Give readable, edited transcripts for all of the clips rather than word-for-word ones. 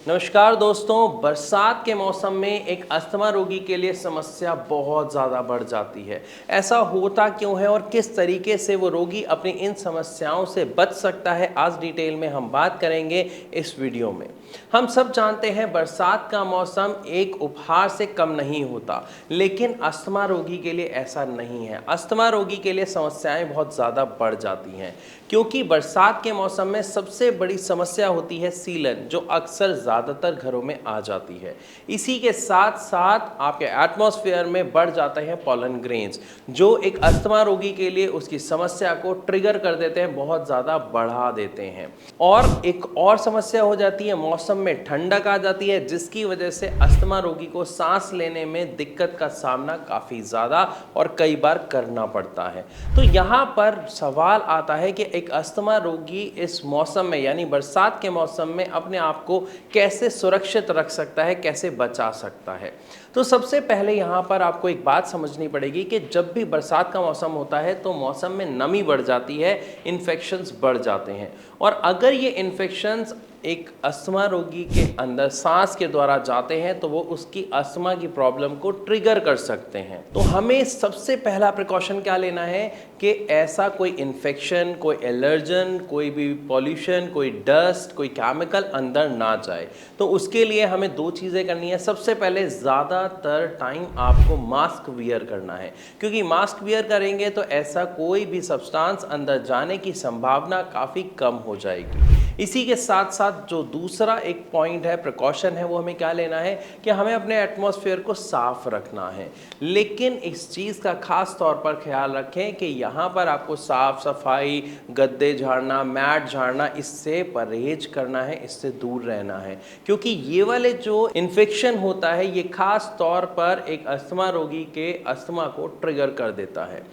नमस्कार दोस्तों, बरसात के मौसम में एक अस्थमा रोगी के लिए समस्या बहुत ज़्यादा बढ़ जाती है। ऐसा होता क्यों है और किस तरीके से वो रोगी अपनी इन समस्याओं से बच सकता है, आज डिटेल में हम बात करेंगे इस वीडियो में। हम सब जानते हैं बरसात का मौसम एक उपहार से कम नहीं होता, लेकिन अस्थमा रोगी के लिए ऐसा नहीं है। अस्थमा रोगी के लिए समस्याएं बहुत ज़्यादा बढ़ जाती हैं क्योंकि बरसात के मौसम में सबसे बड़ी समस्या होती है सीलन, जो अक्सर ज़्यादातर घरों में आ जाती है। इसी के साथ साथ आपके एटमॉस्फेयर में बढ़ जाते हैं पॉलन ग्रेन्स, जो एक अस्थमा रोगी के लिए उसकी समस्या को ट्रिगर कर देते हैं, बहुत ज़्यादा बढ़ा देते हैं। और एक और समस्या हो जाती है, मौसम में ठंडक आ जाती है, जिसकी वजह से अस्थमा रोगी को सांस लेने में दिक्कत का सामना काफ़ी ज़्यादा और कई बार करना पड़ता है। तो यहाँ पर सवाल आता है कि एक अस्थमा रोगी इस मौसम में यानी बरसात के मौसम में अपने आप को कैसे सुरक्षित रख सकता है, कैसे बचा सकता है। तो सबसे पहले यहाँ पर आपको एक बात समझनी पड़ेगी कि जब भी बरसात का मौसम होता है तो मौसम में नमी बढ़ जाती है, इन्फेक्शंस बढ़ जाते हैं, और अगर ये इन्फेक्शंस एक अस्थमा रोगी के अंदर सांस के द्वारा जाते हैं तो वो उसकी अस्थमा की प्रॉब्लम को ट्रिगर कर सकते हैं। तो हमें सबसे पहला प्रिकॉशन क्या लेना है कि ऐसा कोई इन्फेक्शन, कोई एलर्जन, कोई भी पॉल्यूशन, कोई डस्ट, कोई केमिकल अंदर ना जाए। तो उसके लिए हमें दो चीज़ें करनी है। सबसे पहले ज़्यादातर टाइम आपको मास्क वियर करना है, क्योंकि मास्क वियर करेंगे तो ऐसा कोई भी सब्सटेंस अंदर जाने की संभावना काफ़ी कम हो जाएगी। इसी के साथ साथ जो दूसरा एक पॉइंट है, प्रिकॉशन है, वो हमें क्या लेना है कि हमें अपने एटमॉस्फेयर को साफ रखना है। लेकिन इस चीज़ का खास तौर पर ख्याल रखें कि यहाँ पर आपको साफ सफाई, गद्दे झाड़ना, मैट झाड़ना, इससे परहेज करना है, इससे दूर रहना है, क्योंकि ये वाले जो इन्फेक्शन होता है ये खास तौर पर एक अस्थमा रोगी के अस्थमा को ट्रिगर कर देता है।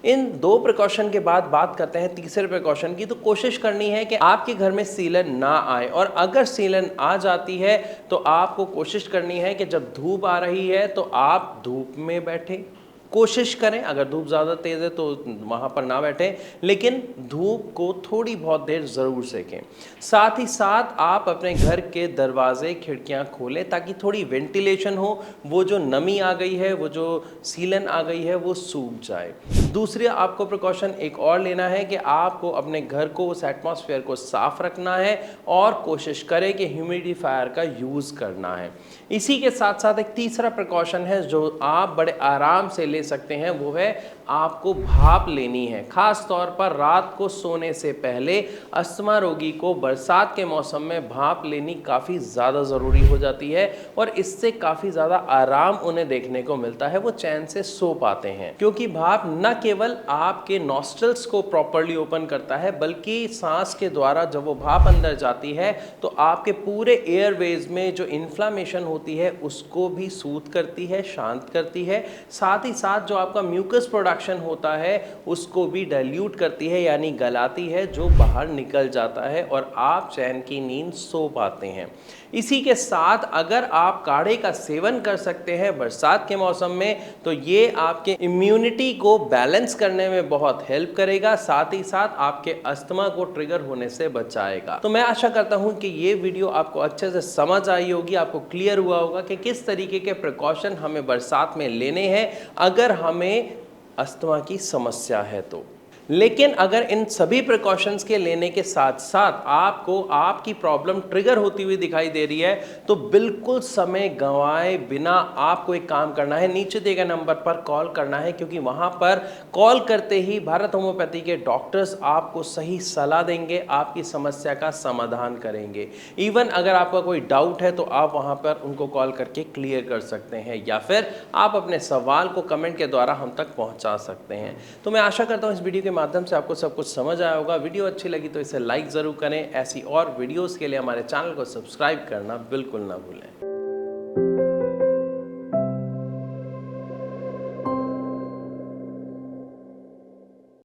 इन दो प्रिकॉशन के बाद बात करते हैं तीसरे प्रिकॉशन की। तो कोशिश करनी है कि आपके घर में सीलन ना आए, और अगर सीलन आ जाती है तो आपको कोशिश करनी है कि जब धूप आ रही है तो आप धूप में बैठें, कोशिश करें। अगर धूप ज़्यादा तेज़ है तो वहाँ पर ना बैठें, लेकिन धूप को थोड़ी बहुत देर ज़रूर सेकें। साथ ही साथ आप अपने घर के दरवाजे, खिड़कियाँ खोलें ताकि थोड़ी वेंटिलेशन हो, वो जो नमी आ गई है, वो जो सीलन आ गई है, वो सूख जाए। दूसरी आपको प्रिकॉशन एक और लेना है कि आपको अपने घर को, उस एटमॉस्फेयर को साफ रखना है और कोशिश करें कि ह्यूमिडिफायर का यूज़ करना है। इसी के साथ साथ एक तीसरा प्रिकॉशन है जो आप बड़े आराम से ले सकते हैं, वो है आपको भाप लेनी है। खास तौर पर रात को सोने से पहले अस्थमा रोगी को बरसात के मौसम में भाप लेनी काफ़ी ज़्यादा ज़रूरी हो जाती है, और इससे काफ़ी ज़्यादा आराम उन्हें देखने को मिलता है, वो चैन से सो पाते हैं। क्योंकि भाप न केवल आपके नॉस्ट्रल्स को प्रॉपरली ओपन करता है, बल्कि सांस के द्वारा जब वो भाप अंदर जाती है तो आपके पूरे एयरवेज में जो इन्फ्लामेशन होती है उसको भी सूद करती है, शांत करती है। साथ ही साथ जो आपका म्यूकस प्रोडक्शन होता है उसको भी डाइल्यूट करती है, यानी गलाती है, जो बाहर निकल जाता है और आप चैन की नींद सो पाते हैं। इसी के साथ अगर आप काढ़े का सेवन कर सकते हैं बरसात के मौसम में तो ये आपके इम्यूनिटी को बैलेंस करने में बहुत हेल्प करेगा, साथ ही साथ आपके अस्थमा को ट्रिगर होने से बचाएगा। तो मैं आशा करता हूं कि ये वीडियो आपको अच्छे से समझ आई होगी, आपको क्लियर हुआ होगा कि किस तरीके के प्रिकॉशन हमें बरसात में लेने हैं अगर हमें अस्थमा की समस्या है तो। लेकिन अगर इन सभी प्रिकॉशंस के लेने के साथ साथ आपको आपकी प्रॉब्लम ट्रिगर होती हुई दिखाई दे रही है तो बिल्कुल समय गंवाए बिना आपको एक काम करना है, नीचे दिए गए नंबर पर कॉल करना है, क्योंकि वहां पर कॉल करते ही भारत होम्योपैथी के डॉक्टर्स आपको सही सलाह देंगे, आपकी समस्या का समाधान करेंगे। इवन अगर आपका कोई डाउट है तो आप वहां पर उनको कॉल करके क्लियर कर सकते हैं, या फिर आप अपने सवाल को कमेंट के द्वारा हम तक पहुंचा सकते हैं। तो मैं आशा करता हूं इस वीडियो के माध्यम से आपको सब कुछ समझ आया होगा। वीडियो अच्छी लगी तो इसे लाइक ज़रूर करें। ऐसी और वीडियोस के लिए हमारे चैनल को सब्सक्राइब करना बिल्कुल ना भूलें।